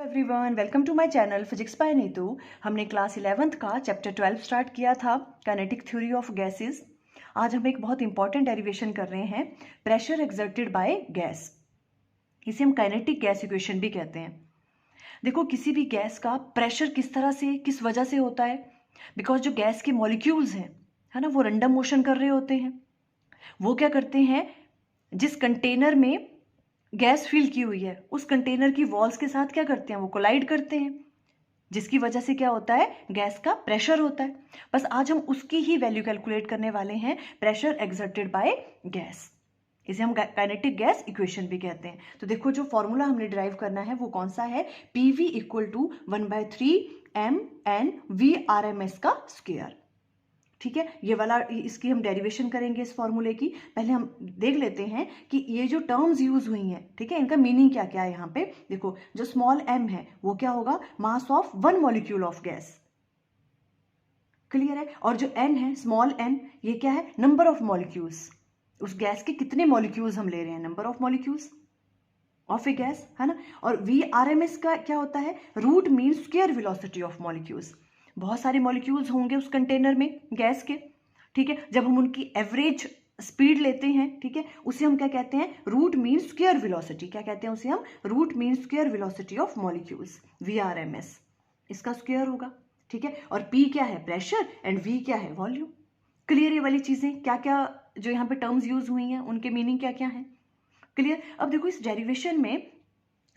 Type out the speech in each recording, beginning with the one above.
Everyone, welcome to my channel physics by Neetu. हमने class 11th का chapter 12 start किया था, काइनेटिक थ्योरी ऑफ गैसेस। आज हम एक बहुत इंपॉर्टेंट डेरिवेशन कर रहे हैं, प्रेशर एक्सर्टेड बाय गैस। इसे हम काइनेटिक गैस इक्वेशन भी कहते हैं। देखो, किसी भी गैस का प्रेशर किस तरह से, किस वजह से होता है, बिकॉज जो गैस के मॉलिक्यूल्स हैं, है ना, वो रैंडम मोशन कर रहे होते हैं। वो क्या करते हैं, जिस कंटेनर में गैस फिल की हुई है उस कंटेनर की वॉल्स के साथ क्या करते हैं, वो कोलाइड करते हैं, जिसकी वजह से क्या होता है, गैस का प्रेशर होता है। बस आज हम उसकी ही वैल्यू कैलकुलेट करने वाले हैं, प्रेशर एक्सर्टेड बाय गैस। इसे हम काइनेटिक गैस इक्वेशन भी कहते हैं। तो देखो, जो फॉर्मूला हमने डिराइव करना है वो कौन सा है, PV इक्वल टू 1/3 mn/V/RMS का स्क्वायर। ठीक है, ये वाला, इसकी हम डेरिवेशन करेंगे इस फॉर्मूले की। पहले हम देख लेते हैं कि ये जो टर्म्स यूज हुई हैं, ठीक है, इनका मीनिंग क्या क्या है। यहाँ पे देखो, जो स्मॉल m है वो क्या होगा, mass of one molecule of gas, clear है। और जो n है, स्मॉल n, ये क्या है, नंबर ऑफ मॉलिक्यूल्स, उस गैस के कितने मॉलिक्यूल्स हम ले रहे हैं, number of molecules of a gas, है ना। और V/RMS का क्या होता है, root mean square velocity of molecules. बहुत सारे मॉलिक्यूल्स होंगे उस कंटेनर में गैस के, ठीक है। जब हम उनकी एवरेज स्पीड लेते हैं, ठीक है, उसे हम क्या कहते हैं, रूट मीन स्क्वायर वेलोसिटी। क्या कहते हैं उसे हम, root mean square velocity of molecules, V/RMS, इसका स्क्वायर होगा, ठीक है। और P क्या है, प्रेशर, एंड V क्या है, वॉल्यूम। क्लियर, ये वाली चीजें क्या क्या जो यहाँ पे टर्म्स यूज हुई हैं उनके मीनिंग क्या क्या है, क्लियर। अब देखो, इस डेरिवेशन में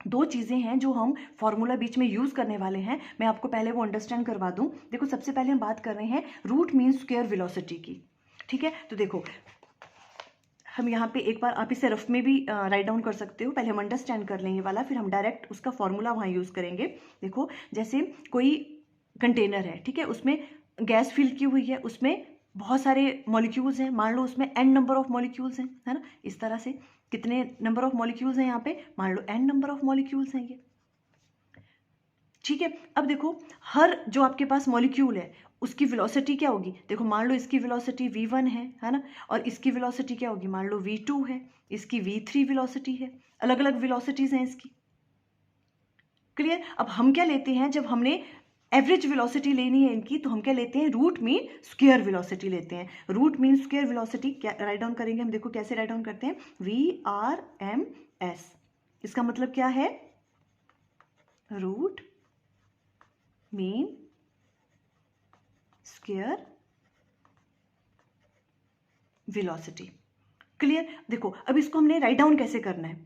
दो चीजें हैं जो हम फॉर्मूला बीच में यूज करने वाले हैं। मैं आपको पहले वो अंडरस्टैंड करवा दूं। देखो, सबसे पहले हम बात कर रहे हैं रूट मीन स्क्वायर वेलोसिटी की, ठीक है। तो देखो, हम यहाँ पे एक बार, आप इसे रफ में भी राइट डाउन कर सकते हो। पहले हम अंडरस्टैंड कर लेंगे वाला, फिर हम डायरेक्ट उसका फॉर्मूला वहाँ यूज करेंगे। देखो, जैसे कोई कंटेनर है, ठीक है, उसमें गैस फिल की हुई है, उसमें बहुत सारे मॉलिक्यूल्स हैं, मान लो उसमें n नंबर ऑफ मॉलिक्यूल्स हैं, है ना। इस तरह से कितने नंबर ऑफ मॉलिक्यूल्स हैं यहाँ पे, मान लो n नंबर ऑफ मॉलिक्यूल्स हैं ये, ठीक है। अब देखो, हर जो आपके पास मॉलिक्यूल है उसकी वेलोसिटी क्या होगी। देखो, मान लो इसकी वेलोसिटी v1 है ना, और इसकी वेलोसिटी क्या होगी, मान लो v2 है, इसकी v3 वेलोसिटी है, अलग अलग वेलोसिटीज हैं इसकी, क्लियर। अब हम क्या लेते हैं, जब हमने एवरेज वेलोसिटी लेनी है इनकी, तो हम क्या लेते हैं, रूट मीन स्क्वायर वेलोसिटी लेते हैं। रूट मीन स्क्वायर वेलोसिटी क्या राइट डाउन करेंगे हम, देखो कैसे राइट डाउन करते हैं, V/RMS। इसका मतलब क्या है, root mean square velocity, clear. देखो, अब इसको हमने राइट डाउन कैसे करना है,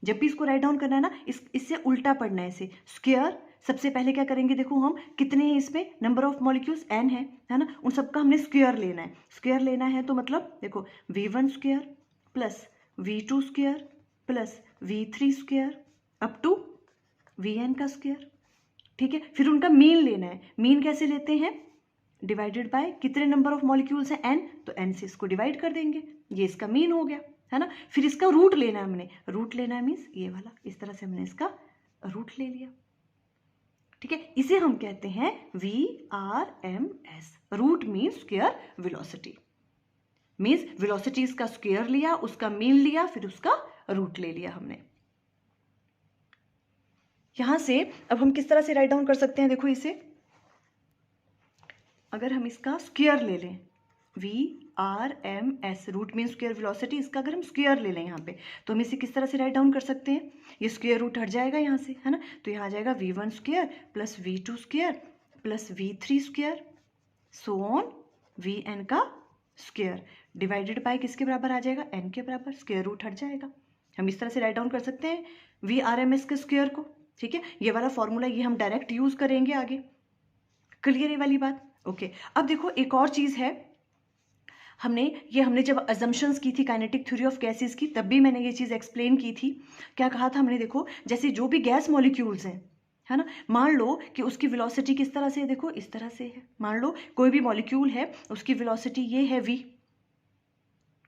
जब भी इसको राइट डाउन करना है ना, इससे उल्टा पढ़ना है, इसे स्क्वायर। सबसे पहले क्या करेंगे, देखो हम कितने हैं इसमें, नंबर ऑफ मॉलिक्यूल्स n है ना, उन सबका हमने स्क्वायर लेना है। स्क्वायर लेना है तो मतलब देखो, v1 square plus v2 square plus v3 square up to vn का स्क्वायर, ठीक है। फिर उनका मीन लेना है। मीन कैसे लेते हैं, डिवाइडेड बाय कितने नंबर ऑफ मॉलिक्यूल्स हैं, n, तो n से इसको डिवाइड कर देंगे, ये इसका मीन हो गया, है ना। फिर इसका रूट लेना है हमने, रूट लेना है मीन्स ये वाला, इस तरह से हमने इसका रूट ले लिया, ठीक है। इसे हम कहते हैं V/RMS, root mean square velocity. Means velocity इसका स्क्वायर लिया, उसका मीन लिया, फिर उसका रूट ले लिया हमने। यहां से अब हम किस तरह से राइट डाउन कर सकते हैं, देखो इसे, अगर हम इसका स्क्वायर ले लें, V/RMS, root mean square velocity, इसका अगर हम स्क्वायर ले लें यहाँ पे, तो हम इसे किस तरह से राइट डाउन कर सकते हैं, ये स्क्वायर रूट हट जाएगा यहाँ से, है ना। तो यहाँ आ जाएगा v1 square plus v2 square plus v3 square so on vn का स्क्वायर, डिवाइडेड बाय किसके बराबर आ जाएगा, n के बराबर, स्क्वायर रूट हट जाएगा। हम इस तरह से राइट डाउन कर सकते हैं V/RMS के स्क्वायर को, ठीक है। ये वाला फॉर्मूला ये हम डायरेक्ट यूज करेंगे आगे, क्लियर ये वाली बात, ओके। अब देखो, एक और चीज है, हमने जब अजम्पशंस की थी काइनेटिक थ्योरी ऑफ गैसेस की, तब भी मैंने ये चीज एक्सप्लेन की थी। क्या कहा था हमने, देखो जैसे जो भी गैस मॉलिक्यूल्स हैं, है ना, मान लो कि उसकी वेलोसिटी किस तरह से है, देखो इस तरह से है। मान लो कोई भी मॉलिक्यूल है, उसकी वेलोसिटी ये है v,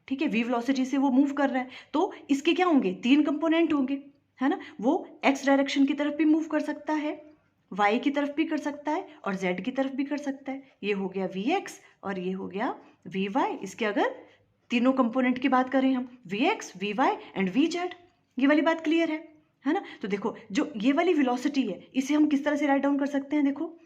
ठीक है, v वेलोसिटी से वो मूव कर रहा है, तो इसके क्या होंगे, तीन कंपोनेंट होंगे, है ना। वो x डायरेक्शन की तरफ भी मूव कर सकता है, y की तरफ भी कर सकता है, और z की तरफ भी कर सकता है। ये हो गया vx और ये हो गया vy। इसके अगर तीनों कंपोनेंट की बात करें हम, vx, vy एंड vz, ये वाली बात क्लियर है। है ना। तो देखो जो ये वाली वेलोसिटी है इसे हम किस तरह से राइट डाउन कर सकते हैं, देखो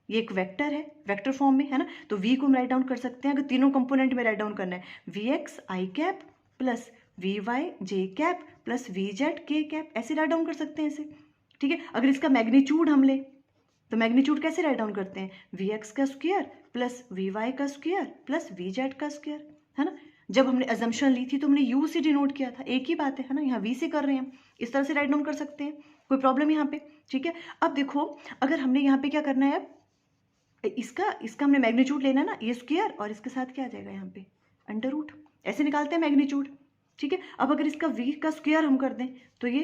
ये एक वेक्टर है, वेक्टर फॉर्म में, है ना। तो v को हम राइट डाउन कर सकते हैं, अगर तीनों कंपोनेंट में राइट डाउन करना है, vx i cap plus vy j cap plus vz k cap, ऐसे राइट डाउन कर सकते हैं इसे, ठीक है। अगर इसका मैग्नीट्यूड हम ले तो मैग्नीट्यूड कैसे राइट डाउन करते हैं, vx का स्क्वायर प्लस vy का स्क्वायर प्लस vz का स्क्वायर, है ना। जब हमने अजम्पशन ली थी तो हमने u से डिनोट किया था, एक ही बात है ना। यहाँ v से कर रहे हैं हम, इस तरह से राइट डाउन कर सकते हैं, कोई प्रॉब्लम यहाँ पे, ठीक है। अब देखो अगर हमने यहाँ पे क्या करना है, इसका हमने मैग्नीट्यूड लेना ना, ये स्क्वायर और इसके साथ क्या आ जाएगा यहाँ पे अंडर रूट, ऐसे निकालते हैं मैग्नीट्यूड, ठीक है। अब अगर इसका v का स्क्वायर हम कर दें तो ये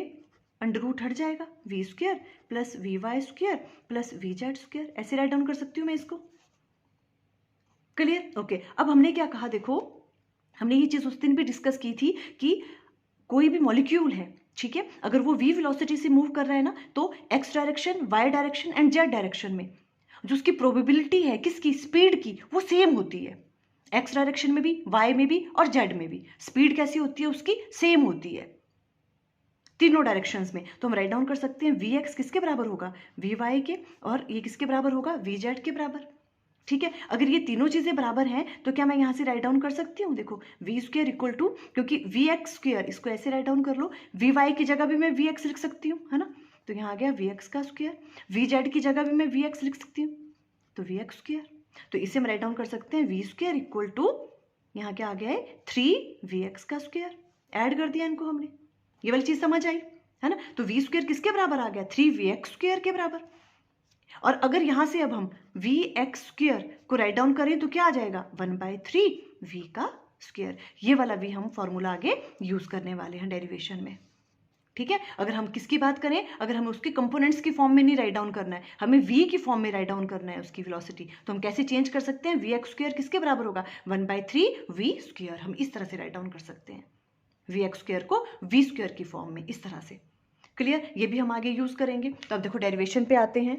अंडर रूट हट जाएगा, v square plus vy square plus vz square, ऐसे राइट डाउन कर सकती हूँ मैं इसको, क्लियर, ओके। अब हमने क्या कहा, देखो हमने ये चीज उस दिन भी डिस्कस की थी कि कोई भी मॉलिक्यूल है, ठीक है, अगर वो v वेलोसिटी से मूव कर रहा है ना, तो x direction, y direction and z direction में जो उसकी प्रोबेबिलिटी है किसकी, स्पीड की, वो सेम होती है। x डायरेक्शन में भी, y में भी और z में भी स्पीड कैसी होती है उसकी, सेम होती है तीनों डायरेक्शंस में। तो हम राइट डाउन कर सकते हैं vx किसके बराबर होगा, vy के, और ये किसके बराबर होगा, vz के बराबर, ठीक है। अगर ये तीनों चीजें बराबर हैं तो क्या मैं यहाँ से राइट डाउन कर सकती हूँ, देखो v स्क्वायर इक्वल टू, क्योंकि vx स्क्वायर, इसको ऐसे राइट डाउन कर लो, vy की जगह भी मैं vx लिख सकती हूँ, है ना। तो यहाँ आ गया vx का स्क्वायर, vz की जगह भी मैं vx लिख सकती हूँ, तो vx स्क्वायर। तो इसे हम राइट डाउन कर सकते हैं v स्क्वायर इक्वल टू, यहाँ क्या आ गया है 3vx का स्क्वायर, ऐड कर दिया इनको हमने, ये वाली चीज समझ आई, है ना। तो v स्क्वायर किसके बराबर आ गया, 3vx स्क्वायर के बराबर। और अगर यहां से अब हम vx स्क्वायर को राइट डाउन करें तो क्या आ जाएगा, 1/3v का स्क्वायर। ये वाला v हम फॉर्मूला आगे यूज करने वाले हैं डेरिवेशन में, ठीक है। अगर हम किसकी बात करें, अगर हमें उसके कंपोनेंट्स की फॉर्म में नहीं राइट डाउन करना है, हमें v की फॉर्म में राइट डाउन करना है उसकी वेलोसिटी, तो हम कैसे चेंज कर सकते हैं, vx स्क्वायर किसके बराबर होगा, 1/3v स्क्वायर, हम इस तरह से राइट डाउन कर सकते हैं vx स्क्वायर को v स्क्वायर की फॉर्म में, इस तरह से, क्लियर। ये भी हम आगे यूज करेंगे। तो अब देखो डेरिवेशन पे आते हैं,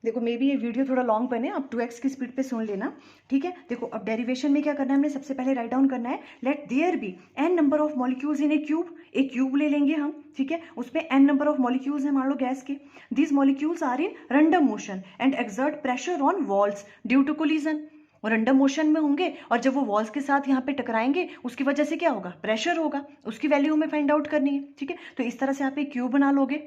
देखो मे बी ये वीडियो थोड़ा लॉन्ग बने, आप 2x की स्पीड पे सुन लेना, ठीक है। देखो अब डेरिवेशन में क्या करना है, हमने सबसे पहले राइट डाउन करना है, let there be n number of molecules in a cube, एक क्यूब ले लेंगे हम, ठीक है, उसमें n नंबर ऑफ मॉलिक्यूल्स है मान लो गैस के, these molecules are in random motion and exert pressure on walls due to collision, और रैंडम मोशन में होंगे और जब वो वॉल्स के साथ यहाँ पे टकराएंगे उसकी वजह से क्या होगा, प्रेशर होगा, उसकी वैल्यू हमें फाइंड आउट करनी है, ठीक है। तो इस तरह से आप एक क्यूब बना लोगे,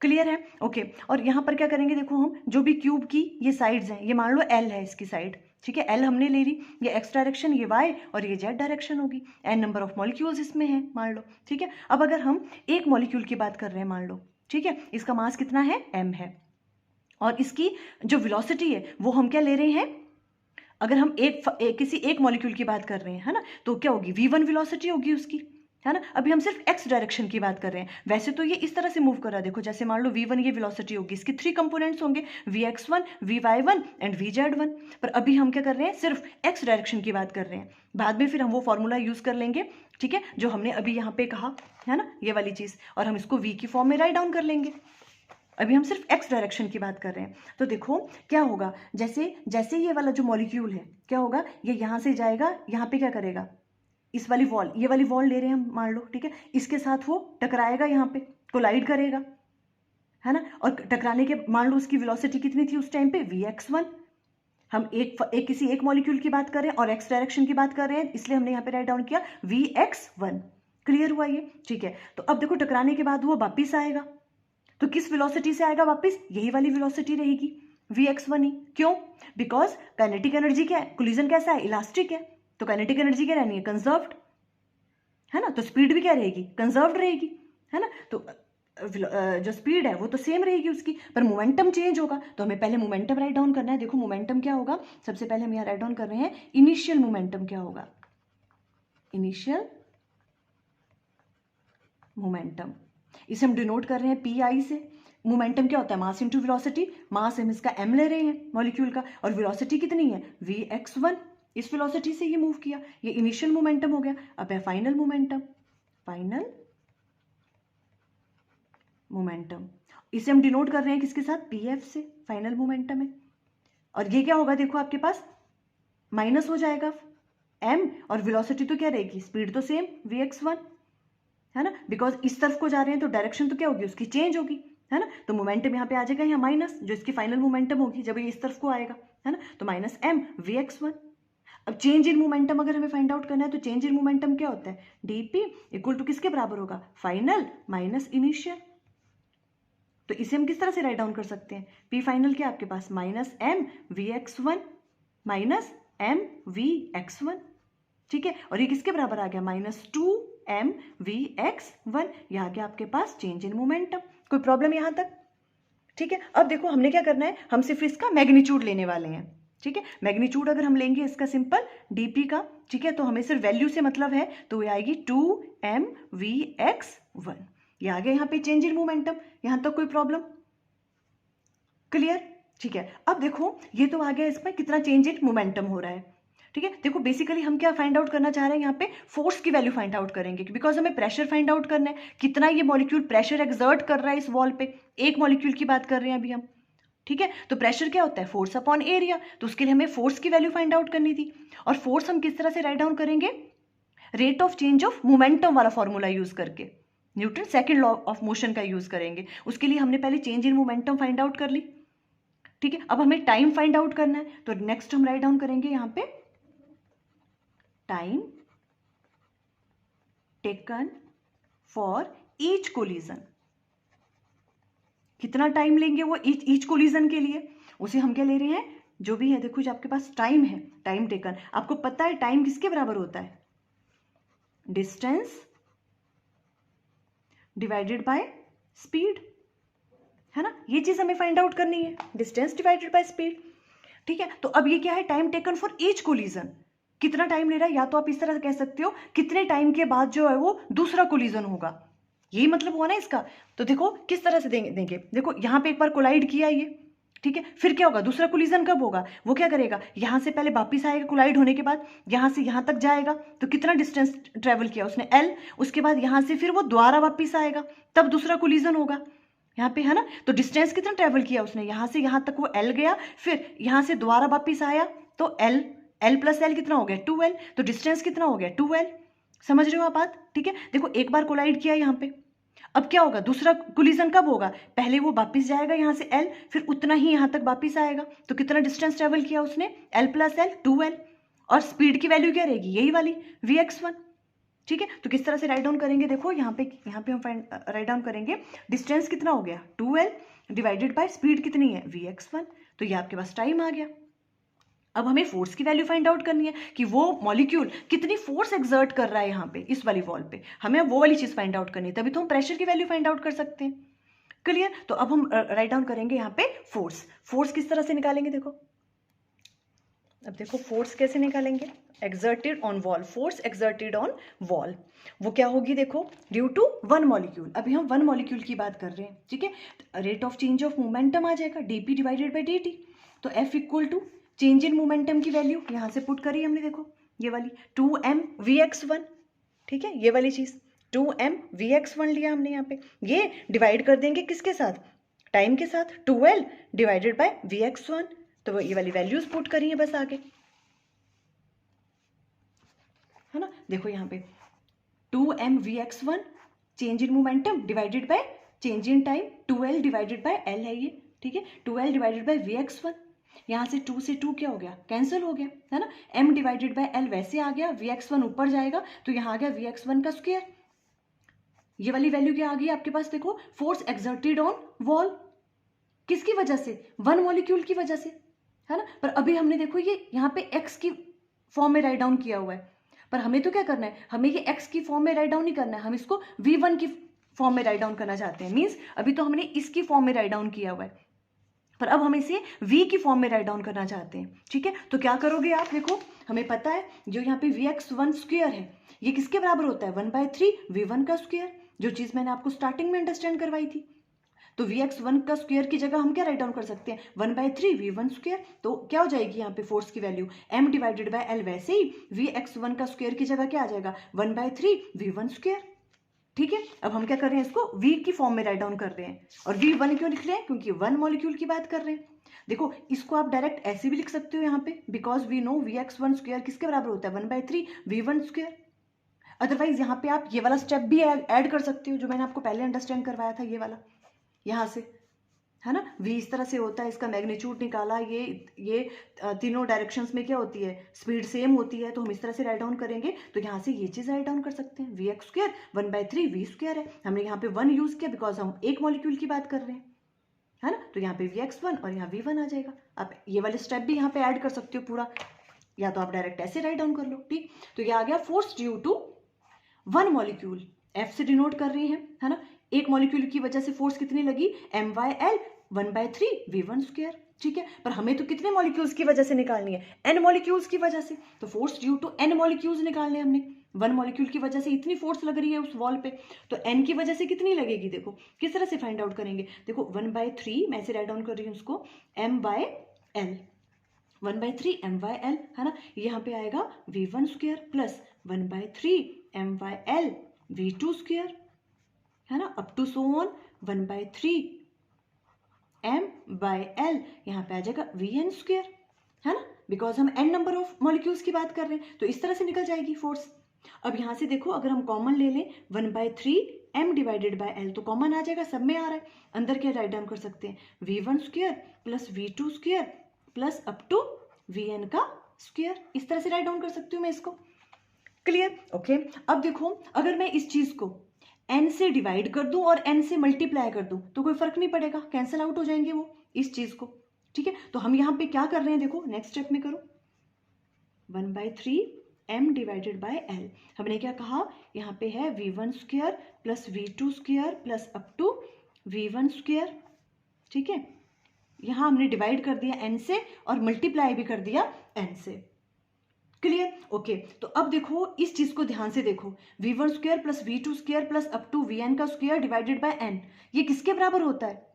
क्लियर है, ओके। और यहाँ पर क्या करेंगे, देखो हम जो भी क्यूब की ये साइड्स हैं, ये मान लो L है इसकी साइड, ठीक है, L हमने ले ली, ये x डायरेक्शन, ये y और ये z डायरेक्शन होगी, n नंबर ऑफ मॉलिक्यूल्स इसमें है मान लो, ठीक है। अब अगर हम एक मॉलिक्यूल की बात कर रहे हैं मान लो, ठीक है, इसका मास कितना है, m है, और इसकी जो वेलोसिटी है वो हम क्या ले रहे हैं, अगर हम किसी एक मॉलिक्यूल की बात कर रहे हैं, है ना, तो क्या होगी, v1 वेलोसिटी होगी उसकी, है ना। अभी हम सिर्फ x डायरेक्शन की बात कर रहे हैं, वैसे तो ये इस तरह से मूव कर रहा है, देखो जैसे मान लो v1 ये वेलोसिटी होगी, इसके 3 कंपोनेंट्स होंगे, vx1 vy1 एंड vz1, पर अभी हम क्या कर रहे हैं, सिर्फ x डायरेक्शन की बात कर रहे हैं, बाद में फिर हम वो फॉर्मूला यूज कर लेंगे, ठीक है, जो हमने अभी यहाँ पे कहा, है ना, ये वाली चीज, और हम इसको v की फॉर्म में राइट डाउन कर लेंगे। अभी हम सिर्फ x डायरेक्शन की बात कर रहे हैं, तो देखो क्या होगा, जैसे जैसे ये वाला जो मॉलिक्यूल है क्या होगा, ये यहाँ से जाएगा, यहाँ पे क्या करेगा, इस वाली वॉल, ये वाली वॉल ले रहे हैं हम मान लो, ठीक है, इसके साथ वो टकराएगा, यहाँ पे कोलाइड करेगा, है ना, और टकराने के मान लो उसकी वेलोसिटी कितनी थी उस टाइम पे, vx1, हम किसी एक मॉलिक्यूल की बात कर रहे हैं और x डायरेक्शन की बात कर रहे हैं, इसलिए हमने यहाँ पे राइट डाउन किया vx1, क्लियर हुआ ये, ठीक है। तो अब देखो टकराने के बाद वो वापिस आएगा, तो किस वेलोसिटी से आएगा वापिस, यही वाली वेलोसिटी रहेगी vx1 ही, क्यों, बिकॉज काइनेटिक एनर्जी क्या है, कोलिजन कैसा है, इलास्टिक है, तो काइनेटिक एनर्जी क्या रहनी है, कंजर्व्ड, है ना, तो स्पीड भी क्या रहेगी, कंजर्व्ड रहेगी, है ना। तो जो स्पीड है वो तो सेम रहेगी उसकी, पर मोमेंटम चेंज होगा, तो हमें पहले मोमेंटम राइट डाउन करना है। देखो मोमेंटम क्या होगा, सबसे पहले हम यहाँ राइट डाउन कर रहे हैं इनिशियल मोमेंटम, क्या होगा, इनिशियल मोमेंटम, इसे हम डिनोट कर रहे हैं PI से। मोमेंटम क्या होता है, मास इंटू वेलोसिटी, मास हम इसका m ले रहे हैं मॉलिक्यूल का, और वेलोसिटी कितनी है, vx1, इस वेलोसिटी से ये मूव किया, ये इनिशियल मोमेंटम हो गया। अब है फाइनल मोमेंटम, फाइनल मोमेंटम, इसे हम डिनोट कर रहे हैं किसके साथ, pf से, फाइनल मोमेंटम है। और ये क्या होगा, देखो आपके पास माइनस हो जाएगा m, और वेलोसिटी तो क्या रहेगी, स्पीड तो सेम vx1, है ना, बिकॉज इस तरफ को जा रहे हैं तो डायरेक्शन तो क्या होगी उसकी, चेंज होगी, है ना, तो मोमेंटम यहाँ पे आ जाएगा यहाँ माइनस, जो इसकी फाइनल मोमेंटम होगी जब ये इस तरफ को आएगा, है ना, तो minus M V X one. अब चेंज इन मोमेंटम अगर हमें फाइंड आउट करना है तो चेंज इन मोमेंटम क्या होता है, डीपी इक्वल टू किसके बराबर होगा, फाइनल माइनस इनिशियल। तो इसे हम किस तरह से राइट डाउन कर सकते हैं, पी फाइनल क्या आपके पास minus M V X one minus M V X one, ठीक है, और ये किसके बराबर आ गया, minus two M V X one. ये आ गया आपके पास चेंज इन मोमेंटम। कोई प्रॉब्लम यहां तक, ठीक है। अब देखो हमने क्या करना है, हम सिर्फ इसका मैग्नीट्यूड लेने वाले हैं, ठीक है, मैग्नीट्यूड अगर हम लेंगे इसका सिंपल डीपी का, ठीक है, तो हमें सिर्फ वैल्यू से मतलब है, तो ये आएगी two M V X one. ये आ गया यहाँ पे चेंज इन मोमेंटम, यहां तक कोई प्रॉब्लम, क्लियर, ठीक है। अब देखो ये तो आ गया, इसमें कितना चेंज इन मोमेंटम हो रहा है, ठीक है। देखो बेसिकली हम क्या फाइंड आउट करना चाह रहे हैं, यहाँ पे फोर्स की वैल्यू फाइंड आउट करेंगे, बिकॉज हमें प्रेशर फाइंड आउट करना है, कितना ये मॉलिक्यूल प्रेशर एक्सर्ट कर रहा है इस वॉल पे, एक मॉलिक्यूल की बात कर रहे हैं अभी हम, ठीक है। तो प्रेशर क्या होता है, फोर्स अपॉन एरिया, तो उसके लिए हमें फोर्स की वैल्यू फाइंड आउट करनी थी, और फोर्स हम किस तरह से राइट डाउन करेंगे, rate of change of momentum वाला फॉर्मूला यूज करके, Newton second law of motion का यूज करेंगे। उसके लिए हमने पहले change in momentum find out कर ली, ठीक है। अब हमें टाइम फाइंड आउट करना है, तो नेक्स्ट हम राइट डाउन करेंगे यहाँ पे time taken for each collision, कितना टाइम लेंगे वो ईच कोलिजन के लिए, उसे हम क्या ले रहे हैं, जो भी है देखो, जो आपके पास टाइम है, टाइम टेकन, आपको पता है टाइम किसके बराबर होता है, डिस्टेंस डिवाइडेड बाय स्पीड, है ना, ये चीज हमें फाइंड आउट करनी है, डिस्टेंस डिवाइडेड बाय स्पीड, ठीक है। तो अब ये क्या है, time taken for each collision, कितना टाइम ले रहा है, या तो आप इस तरह कह सकते हो कितने टाइम के बाद जो है वो दूसरा कोलिजन होगा, यही मतलब हुआ ना इसका। तो देखो किस तरह से देंगे, देखो यहाँ पे एक बार कोलाइड किया ये, ठीक है, फिर क्या होगा, दूसरा कोलिजन कब होगा, वो क्या करेगा, यहां से पहले वापिस आएगा कोलाइड होने के बाद, यहां से यहां तक जाएगा, तो कितना डिस्टेंस ट्रेवल किया उसने, एल, उसके बाद यहां से फिर वो दोबारा वापिस आएगा, तब दूसरा कोलिजन होगा यहाँ पे, है ना। तो डिस्टेंस कितना ट्रेवल किया उसने, यहां से यहां तक वो एल गया, फिर यहां से दोबारा वापिस आया, तो एल, एल प्लस एल कितना हो गया, 2l, तो डिस्टेंस कितना हो गया, 2l, समझ रहे हो आप बात, ठीक है। देखो एक बार कोलाइड किया यहाँ पे, अब क्या होगा, दूसरा कोलिजन कब होगा, पहले वो वापिस जाएगा यहाँ से एल, फिर उतना ही यहाँ तक वापिस आएगा, तो कितना डिस्टेंस ट्रेवल किया उसने, एल प्लस एल 2l, और स्पीड की वैल्यू क्या रहेगी, यही वाली vx1, ठीक है। तो किस तरह से राइट डाउन करेंगे, देखो यहाँ पे हम राइट डाउन करेंगे, डिस्टेंस कितना हो गया 2l डिवाइडेड बाय स्पीड कितनी है vx1, तो ये आपके पास टाइम आ गया। अब हमें फोर्स की वैल्यू फाइंड आउट करनी है कि वो मॉलिक्यूल कितनी फोर्स एक्सर्ट कर रहा है यहाँ पे इस वाली वॉल पे, हमें वो वाली चीज फाइंड आउट करनी है, तभी तो हम प्रेशर की वैल्यू फाइंड आउट कर सकते हैं, क्लियर। तो अब हम राइट डाउन करेंगे यहाँ पे फोर्स, फोर्स किस तरह से निकालेंगे, देखो अब देखो फोर्स कैसे निकालेंगे, exerted on wall, force exerted on wall, वो क्या होगी, देखो ड्यू टू वन मॉलिक्यूल, अभी हम वन मॉलिक्यूल की बात कर रहे हैं, ठीक है। Rate of change of momentum आ जाएगा dp डिवाइडेड बाई dt, तो f equal to change in momentum की वैल्यू यहां से पुट करी हमने, देखो ये वाली 2m vx1, ठीक है, ये वाली चीज 2m vx1 लिया हमने यहाँ पे, ये डिवाइड कर देंगे किसके साथ, टाइम के साथ, 2l डिवाइडेड बाय vx1, तो ये वाली वैल्यूज पुट करी है बस आगे, है ना। देखो यहाँ पे 2m vx1 change in momentum divided by change in time, 2l divided by l है ये, ठीक है, 2l डिवाइडेड बाय vx1, यहाँ से 2 से 2 क्या हो गया, कैंसिल हो गया, है ना, m डिवाइडेड बाय l वैसे आ गया, vx1 ऊपर जाएगा, तो यहाँ आ गया vx1 का स्क्वायर, ये वाली वैल्यू क्या आ गई आपके पास, देखो फोर्स एक्सर्टेड ऑन वॉल, किसकी वजह से, वन मॉलिक्यूल की वजह से, है ना। पर अभी हमने देखो ये यहाँ पे x की फॉर्म में राइट डाउन किया हुआ है, पर हमें तो क्या करना है, हमें ये x की फॉर्म में राइट डाउन नहीं करना है, हम इसको v1 की फॉर्म में राइट डाउन करना चाहते हैं, मीन्स अभी तो हमने इसकी फॉर्म में राइट डाउन किया हुआ है, पर अब हम इसे v की फॉर्म में राइट डाउन करना चाहते हैं, ठीक है। तो क्या करोगे आप, देखो हमें पता है जो यहाँ पे vx1 स्क्वायर है ये किसके बराबर होता है, 1/3 v1 का स्क्वायर, जो चीज मैंने आपको स्टार्टिंग में अंडरस्टैंड करवाई थी। तो vx1 का स्क्वायर की जगह हम क्या राइट डाउन कर सकते हैं, 1/3 v1 स्क्वायर, तो क्या हो जाएगी यहाँ पे फोर्स की value m divided by l, वैसे ही vx1 का स्क्वायर की जगह क्या आ जाएगा 1/3 v1 स्क्वायर, ठीक है। अब हम क्या कर रहे हैं, इसको v की फॉर्म में राइट डाउन कर रहे हैं, और v1 क्यों लिख रहे हैं, क्योंकि वन मॉलिक्यूल की बात कर रहे हैं। देखो इसको आप डायरेक्ट ऐसे भी लिख सकते हो यहाँ पे, because we know vx1 square किसके बराबर होता है 1/3 v1 स्क्वायर। अदरवाइज यहाँ पे आप ये वाला स्टेप भी ऐड कर सकते हो जो मैंने आपको पहले अंडरस्टैंड करवाया था, ये वाला यहाँ से, है ना। v इस तरह से होता है, इसका मैग्नीट्यूड निकाला, ये तीनों डायरेक्शंस में क्या होती है, स्पीड सेम होती है, तो हम इस तरह से राइट डाउन करेंगे, तो यहाँ से ये चीज़ राइट डाउन कर सकते हैं, V X square 1/3 v square है, हमने यहाँ पे 1 यूज़ किया बिकॉज हम एक मॉलिक्यूल की बात कर रहे हैं, है ना। तो यहाँ पे Vx1 और यहाँ V1 आ जाएगा। आप ये वाले स्टेप भी यहाँ पे ऐड कर सकते हो पूरा, या तो आप डायरेक्ट ऐसे राइट डाउन कर लो, ठीक। तो ये आ गया force due to one molecule, F से डिनोट कर रहे हैं, है ना। एक मॉलिक्यूल की वजह से फोर्स कितनी लगी, MyL 1/3 V1 स्क्वायर, ठीक है। पर हमें तो कितने मॉलिक्यूल्स की वजह से निकालनी है, n मॉलिक्यूल्स की वजह से, तो force due to n molecules निकालने हमने। वन मॉलिक्यूल की वजह से इतनी फोर्स लग रही है उस वॉल पे, तो n की वजह से कितनी लगेगी, देखो किस तरह से फाइंड आउट करेंगे। देखो 1/3 मैं ऐसे राइट डाउन कर रही हूँ उसको, M/L 1/3 MyL, है ना। यहाँ पे आएगा V1 square plus 1/3 MyL V2 square, है ना, up to so on 1/3 M/L, यहाँ पे आ जाएगा Vn स्क्वायर, है ना, बिकॉज हम n नंबर ऑफ मॉलिक्यूल्स की बात कर रहे हैं, तो इस तरह से निकल जाएगी फोर्स। अब यहाँ से देखो अगर हम कॉमन ले लें 1/3 M डिवाइडेड बाय L, तो कॉमन आ जाएगा, सब में आ रहा है, अंदर क्या राइट डाउन कर सकते हैं, V1 square plus V2 square plus up to Vn का स्क्वायर, इस तरह से राइट डाउन कर सकती हूँ मैं इसको, क्लियर, ओके। अब देखो अगर मैं इस चीज को n से डिवाइड कर दूं और n से मल्टीप्लाई कर दूं तो कोई फर्क नहीं पड़ेगा, कैंसिल आउट हो जाएंगे वो इस चीज को, ठीक है। तो हम यहाँ पे क्या कर रहे हैं, देखो नेक्स्ट स्टेप में करो, 1/3 M डिवाइडेड बाय L, हमने क्या कहा, यहाँ पे है V1 square plus V2 square plus up to V1 square, ठीक है। यहाँ हमने डिवाइड कर दिया n से और मल्टीप्लाई भी कर दिया n से, क्लियर, ओके। तो अब देखो इस चीज को ध्यान से देखो, V1 square plus V2 square plus up to Vn का स्क्वायर डिवाइडेड बाय n, ये किसके बराबर होता है,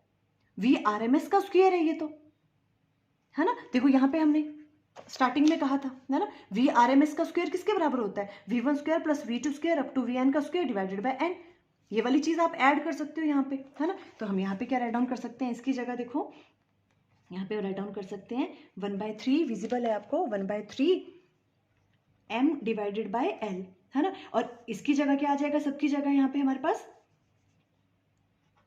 Vrms का स्क्वायर है ये तो, है ना। देखो यहाँ पे हमने स्टार्टिंग में कहा था, है ना, Vrms का स्क्वायर किसके बराबर होता है, V1 square plus V2 square up to Vn का स्क्वायर डिवाइडेड बाय n, ये वाली चीज आप ऐड कर सकते हो यहाँ पे, है ना। तो हम यहाँ पे क्या राइट डाउन कर सकते हैं, इसकी जगह देखो यहाँ पे राइट डाउन कर सकते हैं 1/3, विजिबल है आपको, 1/3 M डिवाइडेड बाय L, है ना। और इसकी जगह क्या आ जाएगा, सबकी जगह यहाँ पे हमारे पास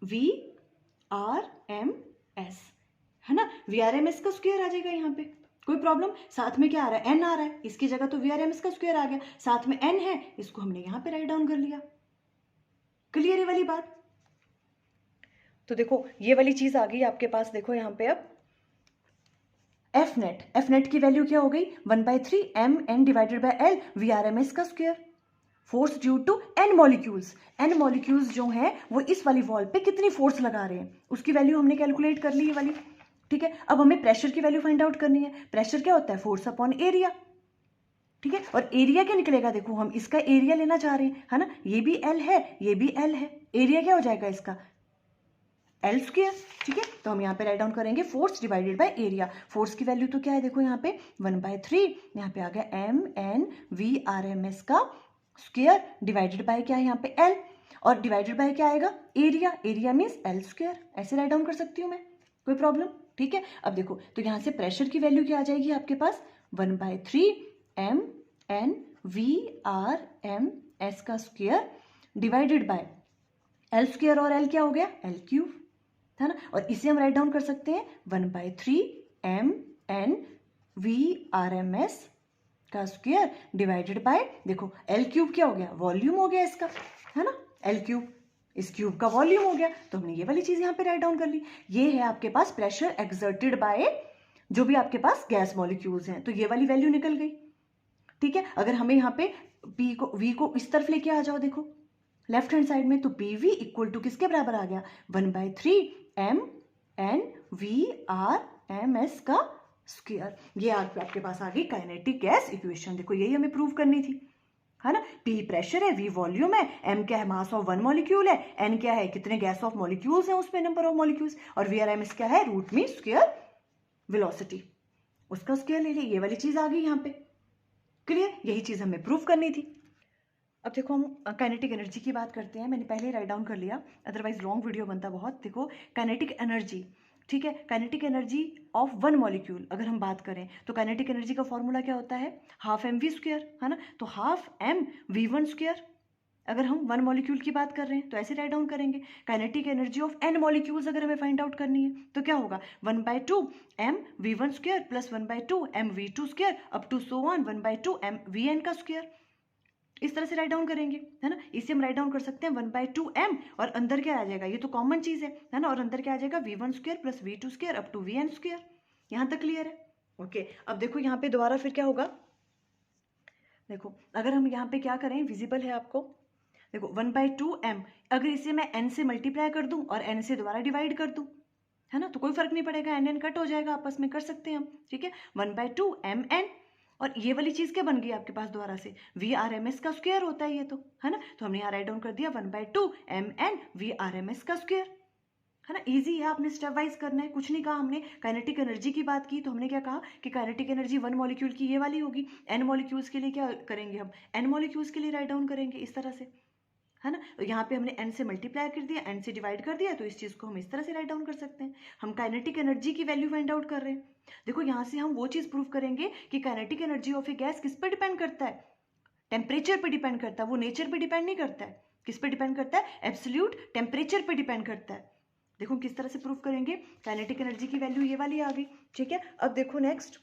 VRMS, है ना, VRMS का स्क्वायर आ जाएगा यहाँ पे, कोई प्रॉब्लम, साथ में क्या आ रहा है, n आ रहा है, इसकी जगह तो VRMS का स्क्वायर आ गया, साथ में n है, इसको हमने यहाँ पे राइट डाउन कर लिया, क्लियर है वाली बात। तो देखो ये वाली चीज आ गई आपके पास, देखो यहाँ पे अब एफ नेट की वैल्यू क्या हो गई, 1/3 M divided by L VRMS का square, force due to n molecules जो हैं वो इस वाली वॉल पे कितनी फोर्स लगा रहे हैं उसकी वैल्यू हमने कैलकुलेट कर ली ये वाली, ठीक है। अब हमें प्रेशर की वैल्यू फाइंड आउट करनी है, प्रेशर क्या होता है, फोर्स अपॉन एरिया, ठीक है। और एरिया क्या निकलेगा, देखो हम इसका एरिया लेना चाह रहे हैं, है ना, ये भी L है ये भी L है, एरिया क्या हो जाएगा इसका, L स्क्वायर, ठीक है। तो हम यहाँ पे राइट डाउन करेंगे force divided by area, force की वैल्यू तो क्या है, देखो यहाँ पे 1/3, यहाँ पे आ गया MnVRMS का स्क्वायर डिवाइडेड बाय क्या है यहाँ पे L, और डिवाइडेड बाय क्या आएगा, एरिया मीन्स L स्क्वायर, ऐसे राइट डाउन कर सकती हूँ मैं, कोई प्रॉब्लम, ठीक है। अब देखो तो यहाँ से प्रेशर की वैल्यू क्या आ जाएगी आपके पास, 1/3 MnVRMS का square divided by L square, और L क्या हो गया, L क्यूब, है ना। और इसे हम राइट डाउन कर सकते हैं 1/3 MnVRMS का स्क्वायर डिवाइडेड बाय, देखो L क्यूब क्या हो गया, वॉल्यूम हो गया इसका, है ना, L क्यूब इस क्यूब का वॉल्यूम हो गया, तो हमने ये वाली चीज यहाँ पे राइट डाउन कर ली। ये है आपके पास प्रेशर एक्सर्टेड बाय जो भी आपके पास गैस मॉलिक्यूल्स हैं, तो ये वाली वैल्यू निकल गई, ठीक है। अगर हमें यहाँ पे V को इस तरफ लेके आ जाओ, देखो लेफ्ट हैंड साइड में, तो PV इक्वल टू किसके बराबर आ गया, 1/3 MnVRMS का स्क्वायर, ये आपके पास आ गई काइनेटिक गैस इक्वेशन। देखो यही हमें प्रूव करनी थी, है ना। P प्रेशर है, V वॉल्यूम है, M क्या है, मास ऑफ वन मॉलिक्यूल है, N क्या है, कितने गैस ऑफ मॉलिक्यूल्स हैं उसमें, नंबर ऑफ मॉलिक्यूल्स, और VRMS क्या है, रूट मीन स्क्वायर वेलोसिटी, उसका स्क्वायर ले लिया, ये वाली चीज आ गई यहाँ पे, क्लियर, यही चीज हमें प्रूव करनी थी। अब देखो हम काइनेटिक एनर्जी की बात करते हैं, मैंने पहले राइट डाउन कर लिया, अदरवाइज लॉन्ग वीडियो बनता बहुत। देखो काइनेटिक एनर्जी ठीक है। Kinetic energy of one molecule अगर हम बात करें तो काइनेटिक एनर्जी का फॉर्मूला क्या होता है, हाफ एम वी स्क्वायर, है ना। तो half M V one square, अगर हम वन मॉलिक्यूल की बात कर रहे हैं तो ऐसे राइट डाउन करेंगे। Kinetic energy of N molecules अगर हमें फाइंड आउट करनी है तो क्या होगा, 1/2 M V one square plus 1/2 M V two square up to so on 1/2 M V N का स्क्वायर। इस तरह से राइट डाउन करेंगे, है ना। इसे हम राइट डाउन कर सकते हैं 1/2 एम, और अंदर क्या आ जाएगा, ये तो कॉमन चीज है ना, और अंदर क्या आ जाएगा V one square plus V two square up to V N square. यहाँ तक क्लियर है। ओके, अब देखो यहाँ पे दोबारा फिर क्या होगा, देखो अगर हम यहाँ पे क्या करें, विजिबल है आपको, देखो 1/2 एम, अगर इसे मैं n से मल्टीप्लाई कर दूं और n से दोबारा डिवाइड कर दूं, है ना, तो कोई फर्क नहीं पड़ेगा, n कट हो जाएगा, आपस में कर सकते हैं हम, ठीक है। 1/2 एम एन, और ये वाली चीज क्या बन गई आपके पास दोबारा से, वी आर एम एस का स्क्वायर होता है ये तो, है ना। तो हमने यहाँ राइट डाउन कर दिया 1/2 M N V R M S का स्क्वायर, है ना। इजी है, आपने स्टेप वाइज करना है, कुछ नहीं कहा हमने। काइनेटिक एनर्जी की बात की तो हमने क्या कहा कि काइनेटिक एनर्जी वन मॉलिक्यूल की ये वाली होगी, एन मॉलिक्यूल्स के लिए क्या करेंगे हम, एन मॉलिक्यूल्स के लिए राइट डाउन करेंगे इस तरह से, है ना। तो यहाँ पे हमने n से मल्टीप्लाई कर दिया, n से डिवाइड कर दिया, तो इस चीज को हम इस तरह से राइट डाउन कर सकते हैं। हम काइनेटिक एनर्जी की वैल्यू फाइंड आउट कर रहे हैं। देखो यहाँ से हम वो चीज प्रूव करेंगे कि kinetic energy of a gas किस पे डिपेंड करता है, टेम्परेचर पे डिपेंड करता है, वो नेचर पे डिपेंड नहीं करता है। किस पे डिपेंड करता है, एब्सोल्यूट टेम्परेचर पे डिपेंड करता है। देखो हम किस तरह से प्रूव करेंगे, काइनेटिक एनर्जी की वैल्यू ये वाली आ गई, ठीक है। अब देखो नेक्स्ट,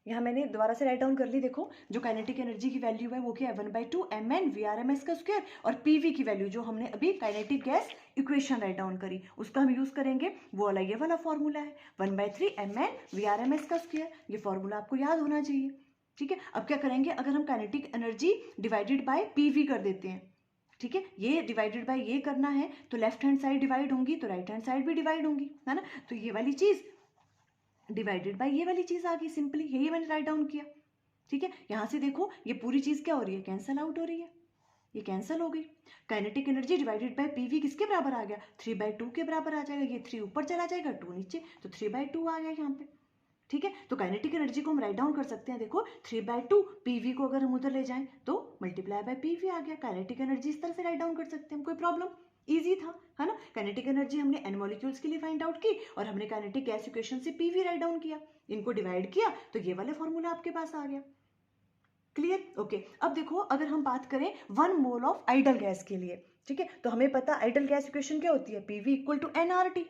यहाँ मैंने दोबारा से राइट डाउन कर ली। देखो जो काइनेटिक एनर्जी की वैल्यू है वो क्या है, 1/2 M N V R M S का स्क्वायर, और पीवी की वैल्यू जो हमने अभी kinetic gas equation write down करी उसका हम यूज करेंगे, वो वाला ये वाला फॉर्मूला है 1/3 M N V R M S का स्क्वायर। ये फॉर्मूला आपको याद होना चाहिए, ठीक है। अब क्या करेंगे, अगर हम kinetic energy divided by PV कर देते हैं, ठीक है, ये डिवाइडेड बाय ये करना है तो लेफ्ट हैंड साइड डिवाइड होंगी तो राइट हैंड साइड भी डिवाइड होंगी, है ना। तो ये वाली चीज डिवाइडेड बाय ये वाली चीज आ गई, सिंपली यही मैंने राइट डाउन किया, ठीक है। यहां से देखो ये पूरी चीज क्या हो रही है, कैंसल आउट हो रही है, ये कैंसिल हो गई। Kinetic energy divided by PV किसके बराबर आ गया, 3/2 के बराबर आ जाएगा। ये 3 ऊपर चला जाएगा, 2 नीचे, तो 3/2 आ गया यहाँ पे, ठीक है। तो काइनेटिक एनर्जी को हम राइट डाउन कर सकते हैं, देखो 3/2 पीवी को अगर हम उधर ले जाएं तो मल्टीप्लाई बाय पीवी आ गया। काइनेटिक एनर्जी इस तरह से राइट डाउन कर सकते हैं, कोई प्रॉब्लम, इजी था, है ना। काइनेटिक एनर्जी हमने एन मॉलिक्यूल्स के लिए फाइंड आउट की और हमने काइनेटिक गैस इक्वेशन से पीवी राइट डाउन किया, इनको डिवाइड किया तो ये वाले फॉर्मूला आपके पास आ गया। Clear, okay. अब देखो अगर हम बात करें 1 मोल ऑफ आइडल गैस के लिए, ठीक है, तो हमें पता आइडल गैस इक्वेशन क्या होती है, पीवी इक्वल टू एनआरटी,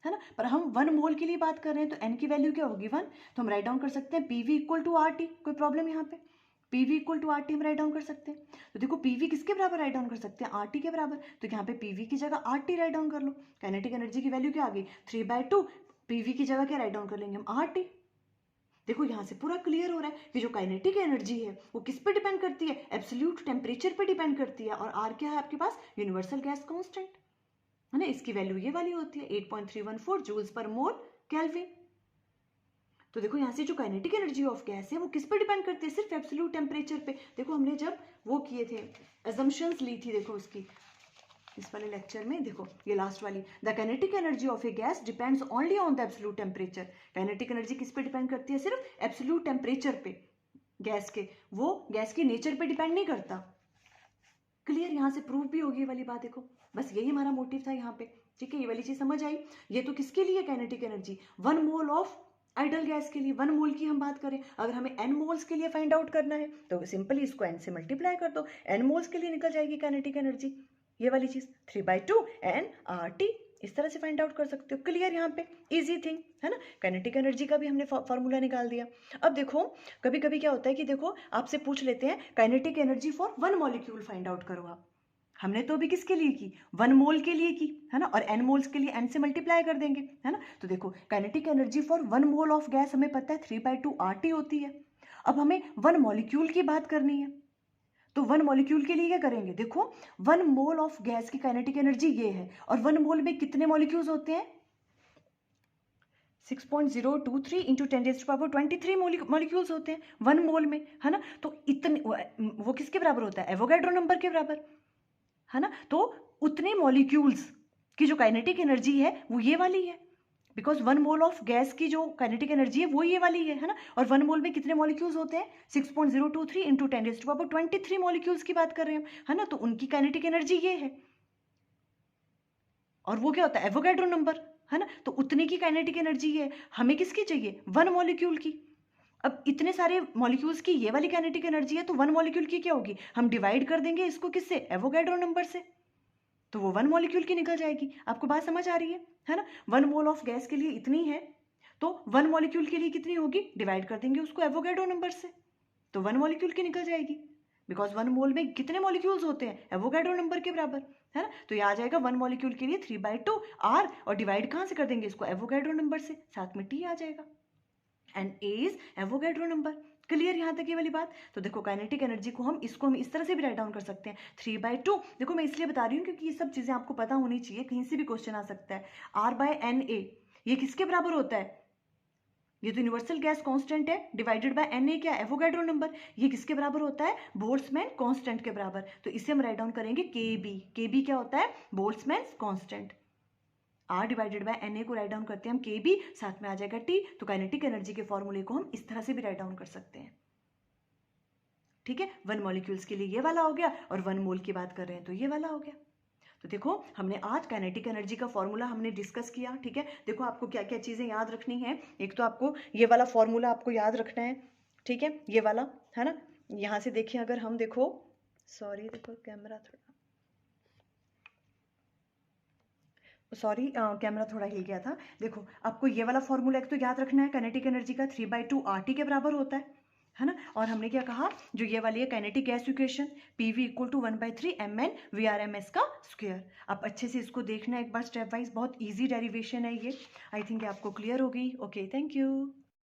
है ना। पर हम 1 मोल के लिए बात कर रहे हैं तो एन की वैल्यू क्या होगी 1, तो हम राइट डाउन कर सकते हैं PV equal to R T, कोई प्रॉब्लम यहाँ पे, PV equal to R T हम राइट डाउन कर सकते हैं। तो देखो पीवी किसके बराबर राइट डाउन कर सकते हैं, आर टी के बराबर, तो यहाँ पे पीवी की जगह आर टी राइट डाउन कर लो। काइनेटिक एनर्जी की वैल्यू क्या आ गई 3/2, पीवी की जगह क्या राइट डाउन कर लेंगे हम, आर टी। देखो यहाँ से पूरा क्लियर हो रहा है कि जो काइनेटिक एनर्जी है वो किस पे डिपेंड करती है, एब्सोल्यूट टेम्परेचर पे डिपेंड करती है, और आर क्या है आपके पास, यूनिवर्सल गैस कांस्टेंट, है ना। इसकी वैल्यू ये वाली होती है 8.314 जूल्स पर मोल केल्विन। तो देखो यहाँ से जो काइनेटिक एनर्जी ऑफ गैस है वो किस पे डिपेंड करती है, सिर्फ एब्सोल्यूट टेम्परेचर पे। देखो हमने जब वो किए थे अजम्पशंस ली थी, देखो उसकी इस वाले लेक्चर में, देखो ये लास्ट वाली, the kinetic energy of a gas depends only on the absolute temperature. Kinetic energy किस पे डिपेंड करती है, सिर्फ एब्सोल्यूट टेम्परेचर पे गैस के, वो गैस की नेचर पे डिपेंड नहीं करता। क्लियर, यहाँ से प्रूव भी होगी ये वाली बात। देखो बस यही हमारा मोटिव था यहाँ पे, ठीक है, ये वाली चीज समझ आई। ये तो किसके लिए kinetic energy, 1 mole of idol gas के लिए, 1 मोल की हम बात करें, अगर हमें n मोल्स के लिए फाइंड आउट करना है तो सिंपली इसको n से मल्टीप्लाई कर दो, n मोल्स के लिए निकल जाएगी काइनेटिक एनर्जी, ये वाली चीज 3/2 एन आर टी, इस तरह से फाइंड आउट कर सकते हो। क्लियर, यहाँ पे इजी थिंग है ना। काइनेटिक एनर्जी का भी हमने फॉर्मूला निकाल दिया। अब देखो कभी कभी क्या होता है कि देखो आपसे पूछ लेते हैं kinetic energy for 1 molecule find out करो आप, हमने तो अभी किसके लिए की, 1 मोल के लिए की, है ना, और n मोल्स के लिए n से मल्टीप्लाई कर देंगे, है ना। तो देखो kinetic energy for 1 mole of gas हमें पता है 3/2 RT होती है। अब हमें 1 मॉलिक्यूल की बात करनी है, तो 1 मॉलिक्यूल के लिए क्या करेंगे, देखो 1 मोल ऑफ गैस की काइनेटिक एनर्जी ये है, और 1 मोल में कितने मॉलिक्यूल्स होते हैं, 6.023 इंटू 10⁻23 मॉलिक्यूल्स होते हैं 1 मोल में, है ना। तो इतने वो किसके बराबर होता है, एवोगैड्रो नंबर के बराबर, है ना। तो उतने मॉलिक्यूल्स की जो काइनेटिक एनर्जी है वो ये वाली है, बिकॉज 1 मोल ऑफ गैस की जो काइनेटिक एनर्जी है वो ये वाली है ना। और 1 मोल में कितने मॉलिक्यूल्स होते हैं, 6.023 इंटू 10⁻23 मॉलिक्यूल्स की बात कर रहे हैं हम, है ना। तो उनकी काइनेटिक एनर्जी ये है, और वो क्या होता है, एवोगैड्रो नंबर, है ना। तो उतने की काइनेटिक एनर्जी है, हमें किसकी चाहिए, 1 मॉलिक्यूल की। अब इतने सारे मॉलिक्यूल्स की ये वाली काइनेटिक एनर्जी है, तो 1 मॉलिक्यूल की क्या होगी, हम डिवाइड कर देंगे इसको किससे, एवोगैड्रो नंबर से, तो वो 1 मॉलिक्यूल की निकल जाएगी। आपको बात समझ आ रही है ना। 1 मोल ऑफ गैस के लिए इतनी है, तो 1 मॉलिक्यूल के लिए कितनी होगी, डिवाइड कर देंगे उसको एवोगैड्रो नंबर से, तो 1 मॉलिक्यूल की निकल जाएगी। बिकॉज 1 मोल में कितने मॉलिक्यूल्स होते हैं, एवोगैड्रो नंबर के बराबर, है ना। तो ये आ जाएगा 1 मॉलिक्यूल के लिए 3/2 R, और डिवाइड कहाँ से कर देंगे इसको, एवोगैड्रो नंबर से, साथ में T आ जाएगा, and A is Avogadro number. Clear यहाँ तक ये वाली बात। तो देखो काइनेटिक एनर्जी को हम इस तरह से भी राइट डाउन कर सकते हैं, 3/2। देखो मैं इसलिए बता रही हूँ क्योंकि ये सब चीजें आपको पता होनी चाहिए, कहीं से भी क्वेश्चन आ सकता है। R/Na ये किसके बराबर होता है, ये तो यूनिवर्सल गैस कांस्टेंट है, डिवाइडेड बाय Na क्या, एवोगैड्रो नंबर, ये किसके बराबर होता है, बोल्ट्जमैन कांस्टेंट के बराबर। तो इसे हम राइट डाउन करेंगे Kb क्या होता है, Boltzmann constant. R divided by Na को राइट डाउन करते हैं हम Kb, साथ में आ जाएगा T। तो काइनेटिक एनर्जी के फॉर्मूले को हम इस तरह से भी राइट डाउन कर सकते हैं, ठीक है। 1 मॉलिक्यूल्स के लिए ये वाला हो गया, और 1 मोल की बात कर रहे हैं तो ये वाला हो गया। तो देखो हमने आज काइनेटिक एनर्जी का फॉर्मूला हमने डिस्कस किया, ठीक है। देखो आपको क्या क्या चीज़ें याद रखनी है, एक तो आपको ये वाला फॉर्मूला आपको याद रखना है, ठीक है, ये वाला, है ना। यहाँ से देखिए अगर हम देखो, सॉरी देखो कैमरा थोड़ा हिल गया था। देखो आपको ये वाला फॉर्मूला एक तो याद रखना है, काइनेटिक एनर्जी का 3/2 RT के बराबर होता है ना। और हमने क्या कहा, जो ये वाली है kinetic gas equation, PV = 1/3 mn VRMS का स्क्वायर। आप अच्छे से इसको देखना एक बार स्टेप वाइज, बहुत इजी डेरिवेशन है ये। आई थिंक आपको क्लियर हो गई। Okay, thank you.